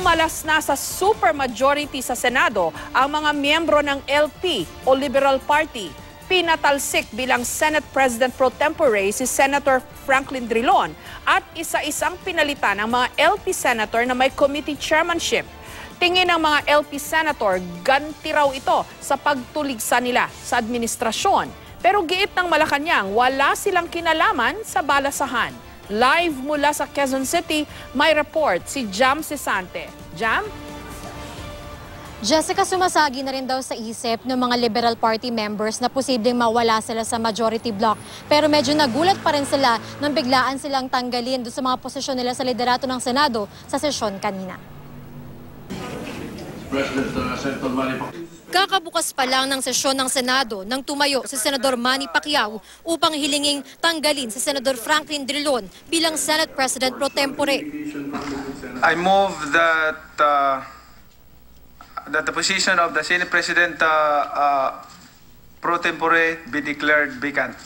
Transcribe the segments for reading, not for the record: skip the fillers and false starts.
Pumalas na sa supermajority sa Senado ang mga miyembro ng LP o Liberal Party. Pinatalsik bilang Senate President pro tempore si Senator Franklin Drilon at isa-isang pinalitan ang mga LP Senator na may committee chairmanship. Tingin ng mga LP Senator, ganti raw ito sa pagtuligsa nila sa administrasyon. Pero giit ng Malacanang, wala silang kinalaman sa balasahan. Live mula sa Quezon City, may report si Jam Cesante. Jam? Jessica, sumasagi na rin daw sa isip ng mga Liberal Party members na posibleng mawala sila sa majority bloc. Pero medyo nagulat pa rin sila nang biglaan silang tanggalin doon sa mga posisyon nila sa liderato ng Senado sa sesyon kanina. Kakabukas pa lang ng sesyon ng Senado nang tumayo si Senador Manny Pacquiao upang hilinging tanggalin si Senador Franklin Drilon bilang Senate President pro tempore. I move that that the position of the Senate President pro tempore be declared vacant.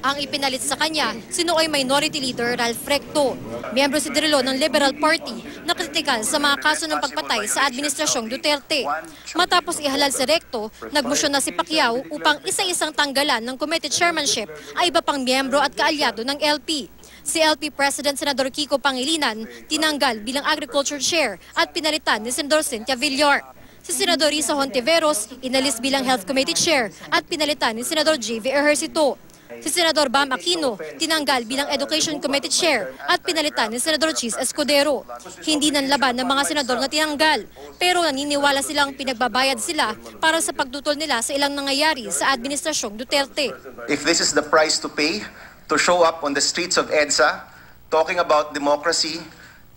Ang ipinalit sa kanya, sinuoy Minority Leader Ralph Recto. Miyembro si Drilon ng Liberal Party na kritikal sa mga kaso ng pagpatay sa Administrasyong Duterte. Matapos ihalal si Recto, nagmosyon na si Pacquiao upang isa-isang tanggalan ng committee chairmanship ay iba pang miyembro at kaalyado ng LP. Si LP President Senador Kiko Pangilinan tinanggal bilang Agriculture Chair at pinalitan ni Senador Cynthia Villar. Si Senador Risa Hontiveros inalis bilang Health Committee Chair at pinalitan ni Senador J.V. Ejercito. Si Senador Bam Aquino tinanggal bilang Education Committee Chair at pinalitan ni Senador Chis Escudero. Hindi nanlaban ng mga senador na tinanggal, pero naniniwala silang pinagbabayad sila para sa pagtutol nila sa ilang nangyayari sa Administrasyong Duterte. If this is the price to pay to show up on the streets of EDSA, talking about democracy,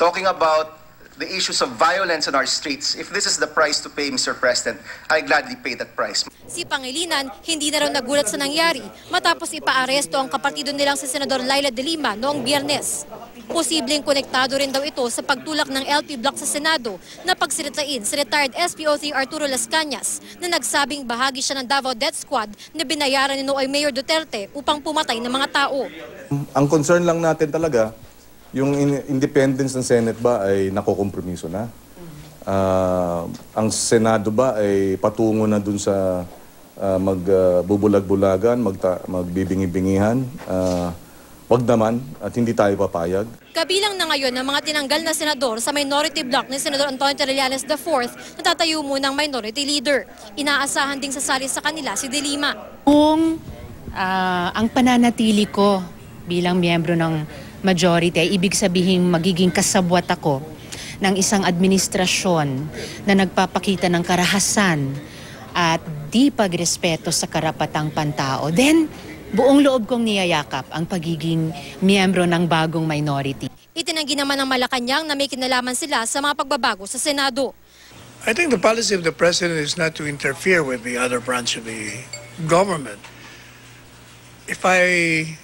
talking about the issues of violence in our streets, if this is the price to pay, Mr. President, I gladly pay that price. Si Pangilinan hindi na raw nagulat sa nangyari matapos ipaaresto ang kapartido nilang si Senador Laila de Lima noong Biyernes. Posibleng konektado rin daw ito sa pagtulak ng LP bloc sa Senado na pagsiritain si retired SPO3 Arturo Las Cañas na nagsabing bahagi siya ng Davao Death Squad na binayaran ni Noy Mayor Duterte upang pumatay ng mga tao. Ang concern lang natin talaga, yung independence ng Senate ba ay nakokompromiso na? Ang Senado ba ay patungo na dun sa magbubulag-bulagan, magbibingi-bingihan? Wag naman at hindi tayo papayag. Kabilang na ngayon ng mga tinanggal na senador sa minority bloc ni Senador Antonio Trillanes IV na tatayo munang minority leader. Inaasahan ding sasali sa kanila si De Lima. Kung ang pananatili ko bilang miyembro ng majority ay ibig sabihin magiging kasabwat ako ng isang administrasyon na nagpapakita ng karahasan at di pagrespeto sa karapatang pantao, then buong loob kong niyayakap ang pagiging miyembro ng bagong minority. Itinanggi naman ng Malacanang na may kinalaman sila sa mga pagbabago sa Senado. I think the policy of the President is not to interfere with the other branch of the government. If I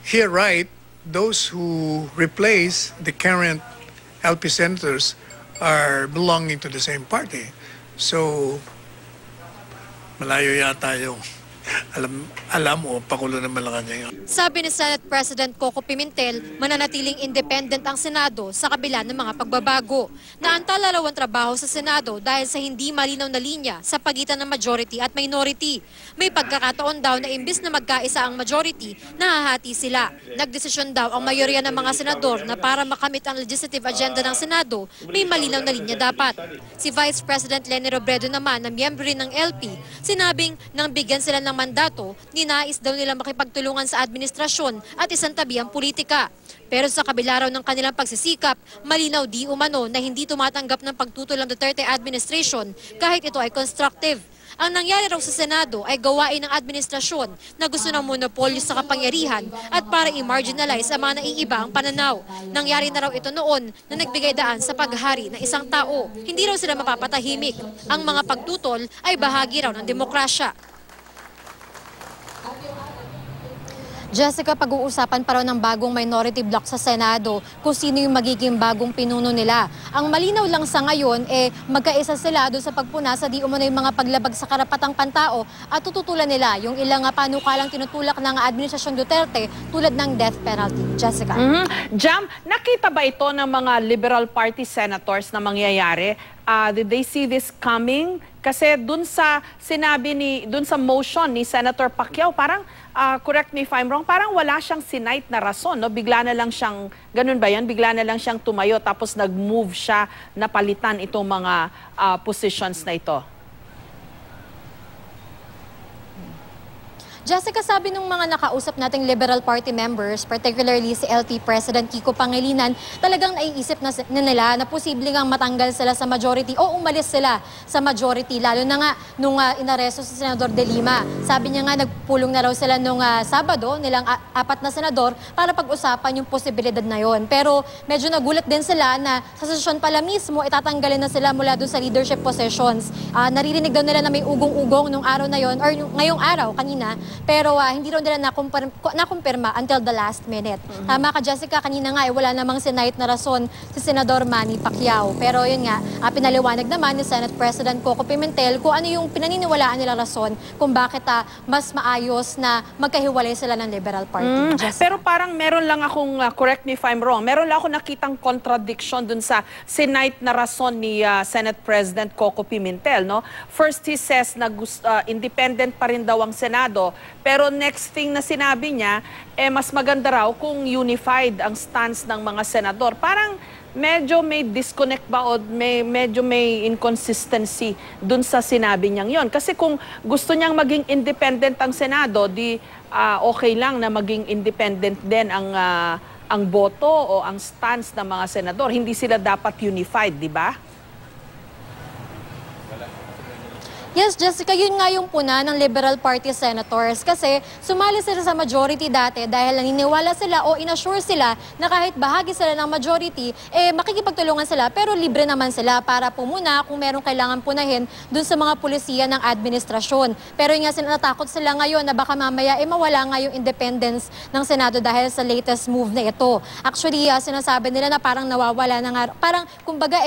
hear right, those who replace the current LP senators are belonging to the same party. So, malayo yata yung alam o pakulo ng Malacanang. Sabi ni Senate President Coco Pimentel, mananatiling independent ang Senado sa kabila ng mga pagbabago. Naantala raw ang trabaho sa Senado dahil sa hindi malinaw na linya sa pagitan ng majority at minority. May pagkakataon daw na imbis na magkaisa ang majority, nahahati sila. Nagdesisyon daw ang mayorya ng mga senador na para makamit ang legislative agenda ng Senado, may malinaw na linya dapat. Si Vice President Leni Robredo naman na miyembro rin ng LP, sinabing nang bigyan sila ng mandato, ninais daw nila makipagtulungan sa administrasyon at isang tabi ang politika. Pero sa kabila raw ng kanilang pagsisikap, malinaw di umano na hindi tumatanggap ng pagtutol ng Duterte administration kahit ito ay constructive. Ang nangyari raw sa Senado ay gawain ng administrasyon na gusto ng monopolyo sa kapangyarihan at para i-marginalize ang mga naiiba ang pananaw. Nangyari na raw ito noon na nagbigay daan sa paghari ng isang tao. Hindi raw sila mapapatahimik. Ang mga pagtutol ay bahagi raw ng demokrasya. Jessica, pag-uusapan pa raw ng bagong minority bloc sa Senado kung sino yung magiging bagong pinuno nila. Ang malinaw lang sa ngayon, magkaisa sila doon sa pagpuna sa di umano yung mga paglabag sa karapatang pantao at tututulan nila yung ilang panukalang tinutulak ng Administrasyon Duterte tulad ng death penalty. Jessica. Jam, nakita ba ito ng mga Liberal Party senators na mangyayari? Did they see this coming? Kasi dun sa dun sa motion ni Senator Pacquiao, parang, correct me if I'm wrong, parang wala siyang sinight na rason, no? Bigla na lang siyang, ganun ba yan? Bigla na lang siyang tumayo tapos nag-move siya na palitan itong mga positions na ito. Jessica, sabi ng mga nakausap nating Liberal Party members, particularly si LT President Kiko Pangilinan, talagang naiisip na nila na posibleng ang matanggal sila sa majority o umalis sila sa majority, lalo na nga nung inaresto si Senador De Lima. Sabi niya nga nagpulong na raw sila nung Sabado, nilang 4 na senador para pag-usapan yung posibilidad na yon. Pero medyo nagulat din sila na sa sesyon pala mismo, itatanggalin na sila mula doon sa leadership positions. Naririnig daw nila na may ugong-ugong nung araw na yon or ngayong araw, kanina, pero hindi raw nila nakumpirma until the last minute. Tama ka, Jessica, kanina nga wala namang sinight na rason si Senador Manny Pacquiao. Pero yun nga, pinaliwanag naman ni Senate President Coco Pimentel kung ano yung pinaniniwalaan nila rason kung bakit mas maayos na magkahiwalay sila ng Liberal Party. Pero parang meron lang akong, correct me if I'm wrong, meron lang akong nakitang contradiction dun sa sinight na rason ni Senate President Coco Pimentel. No? First, he says na independent pa rin daw ang Senado. Pero next thing na sinabi niya, mas maganda raw kung unified ang stance ng mga senador. Parang medyo may disconnect ba o medyo may inconsistency dun sa sinabi niyang yon. Kasi kung gusto niyang maging independent ang Senado, di okay lang na maging independent din ang boto o ang stance ng mga senador. Hindi sila dapat unified, di ba? Yes, Jessica, yun nga yung puna ng Liberal Party senators kasi sumali sila sa majority dati dahil naniniwala sila o inassure sila na kahit bahagi sila ng majority, makikipagtulungan sila pero libre naman sila para pumuna kung merong kailangan punahin dun sa mga pulisiya ng administrasyon. Pero yun nga, natakot sila ngayon na baka mamaya mawala nga yung independence ng Senado dahil sa latest move na ito. Actually, sinasabi nila na parang nawawala na nga, parang kumbaga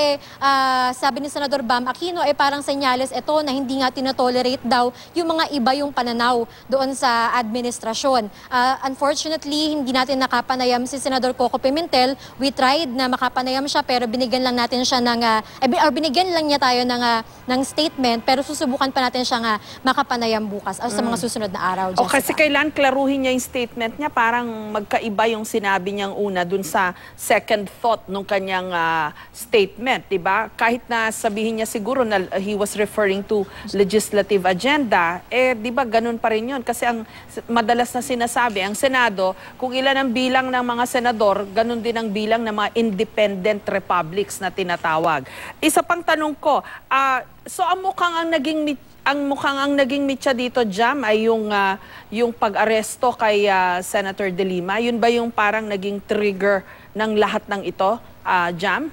sabi ni Senador Bam Aquino, parang senyales ito na hindi nga tinotolerate daw yung mga iba yung pananaw doon sa administrasyon. Unfortunately, hindi natin nakapanayam si Senador Coco Pimentel. We tried na makapanayam siya pero binigyan lang natin siya binigyan lang niya tayo ng statement pero susubukan pa natin siya makapanayam bukas sa mga susunod na araw. Jessica. O kasi kailan klaruhin niya yung statement niya, parang magkaiba yung sinabi niyang una dun sa second thought nung kanyang statement, diba? Kahit na sabihin niya siguro na he was referring to legislative agenda, di ba ganun pa rin yun? Kasi ang madalas na sinasabi, ang Senado, kung ilan ang bilang ng mga senador, ganun din ang bilang ng mga independent republics na tinatawag. Isa pang tanong ko, so ang mukhang ang naging mitya dito, Jam, ay yung pag-aresto kay Senator De Lima. Yun ba yung parang naging trigger ng lahat ng ito, Jam?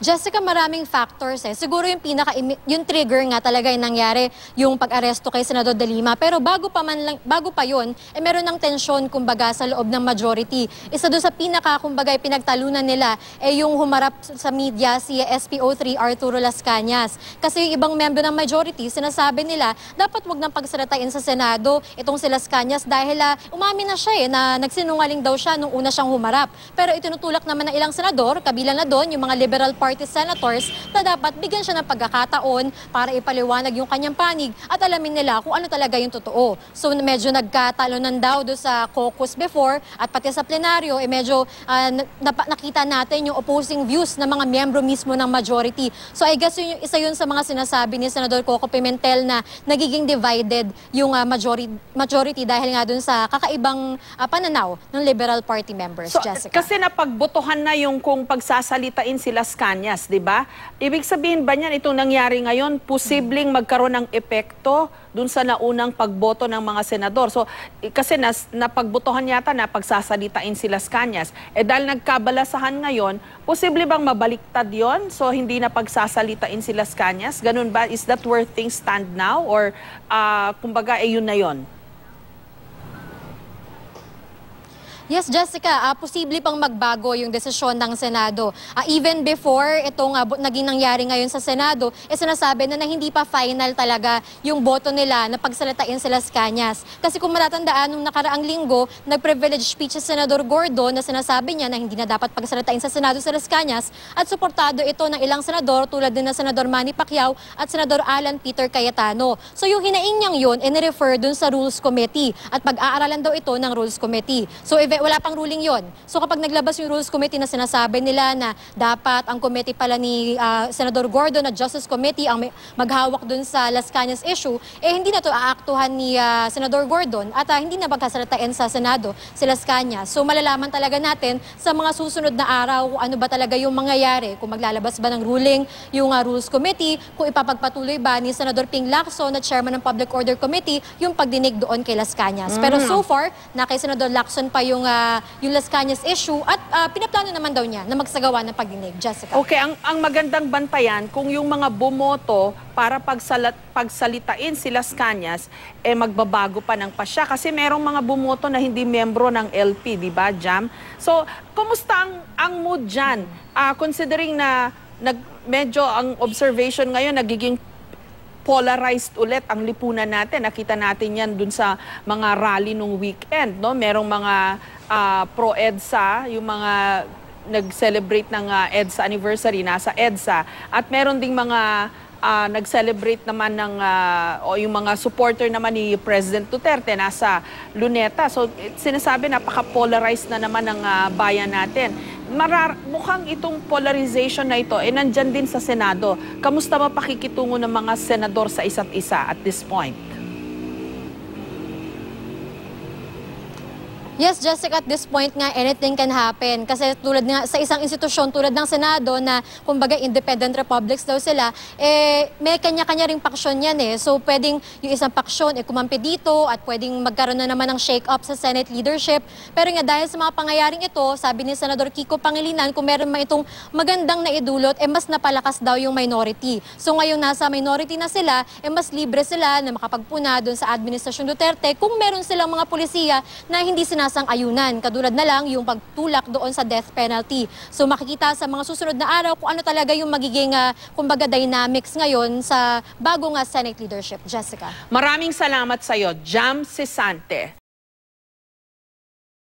Jessica, maraming factors Siguro yung trigger nga talaga yung nangyari yung pag-aresto kay Senador De Lima. Pero bago pa yun, meron ng tensyon kumbaga sa loob ng majority. Isa doon sa kumbaga pinagtalunan nila yung humarap sa media si SPO3 Arturo Las Cañas. Kasi yung ibang membro ng majority, sinasabi nila dapat wag nang pagsalitain sa Senado itong si Las Cañas dahil umamin na siya na nagsinungaling daw siya nung una siyang humarap. Pero itinutulak naman ng ilang senador, kabilang na doon yung mga Liberal Party senators na dapat bigyan siya ng pagkakataon para ipaliwanag yung kanyang panig at alamin nila kung ano talaga yung totoo. So medyo nagkatalunan daw do sa caucus before at pati sa plenaryo medyo nakita natin yung opposing views ng mga miyembro mismo ng majority. So I guess isa yun sa mga sinasabi ni Senador Coco Pimentel na nagiging divided yung majority dahil nga dun sa kakaibang pananaw ng Liberal Party members, So, Jessica. kasi napagbotohan na yung kung pagsasalitain si Las Cañas Cañas, di ba? Ibig sabihin ba niyan, itong nangyari ngayon, posibleng magkaroon ng epekto dun sa naunang pagboto ng mga senador? So, kasi napagbotohan yata na pagsasalitain si Las Cañas. Dahil nagkabalasahan ngayon, posible bang mabaliktad yon? So, hindi na pagsasalitain si Las Cañas? Ganun ba? Is that where things stand now? Or, kumbaga, yun na yon? Yes, Jessica, posible pang magbago yung desisyon ng Senado. Even before itong naging nangyari ngayon sa Senado, sinasabi na hindi pa final talaga yung boto nila na pagsalitain si Las Cañas. Kasi kung matatandaan, nung nakaraang linggo, nag-privilege speech si Senador Gordon na sinasabi niya na hindi na dapat pagsalitain sa Senado si Las Cañas at suportado ito ng ilang senador tulad din na Senador Manny Pacquiao at Senador Alan Peter Cayetano. So yung hinaing niyang yun, in-refer dun sa Rules Committee at pag-aaralan daw ito ng Rules Committee. So wala pang ruling yon. So kapag naglabas yung Rules Committee na sinasabi nila na dapat ang committee pala ni Senador Gordon na Justice Committee ang maghawak dun sa Las Cañas issue, hindi na to aaktuhan ni Senador Gordon at hindi na pagkasalitain sa Senado si Las Cañas. So malalaman talaga natin sa mga susunod na araw kung ano ba talaga yung mangyayari, kung maglalabas ba ng ruling yung Rules Committee, kung ipapagpatuloy ba ni Senador Ping Lacson na chairman ng Public Order Committee yung pagdinig doon kay Las Cañas. Pero so far, na kay Senador Lacson pa yung Las Cañas issue at pinaplano naman daw niya na magsagawa ng pagdinig. Jessica. Okay, ang magandang bantayan kung yung mga bumoto para pagsalitain si Las Cañas, magbabago pa ng pasya. Kasi merong mga bumoto na hindi membro ng LP, di ba, Jam? So, kumusta ang mood dyan? Considering na medyo ang observation ngayon nagiging polarized ulit ang lipunan natin. Nakita natin yan dun sa mga rally nung weekend, no? Merong mga pro-EDSA, yung mga nag-celebrate ng EDSA anniversary, nasa EDSA. At meron ding mga nag-celebrate naman ng, o yung mga supporter naman ni President Duterte, nasa Luneta. So, sinasabi, napaka-polarized na naman ng bayan natin. Mukhang itong polarization na ito, nandyan din sa Senado. Kamusta mapakikitungo ng mga senador sa isa't isa at this point? Yes, Jessica, at this point nga, anything can happen. Kasi tulad nga sa isang institusyon tulad ng Senado na kumbaga independent republics daw sila, may kanya-kanya ring paksyon yan So pwedeng yung isang paksyon kumampi dito at pwedeng magkaroon na naman ng shake-up sa Senate leadership. Pero nga dahil sa mga pangyayaring ito, sabi ni Senador Kiko Pangilinan, kung meron man itong magandang naidulot, mas napalakas daw yung minority. So ngayong nasa minority na sila, mas libre sila na makapagpuna doon sa Administrasyon Duterte kung meron silang mga pulisiya na hindi sinasang-ayunan. Kadulad na lang yung pagtulak doon sa death penalty. So makikita sa mga susunod na araw kung ano talaga yung magiging kumbaga dynamics ngayon sa bagong Senate leadership. Jessica. Maraming salamat sa iyo, Jam Cesante.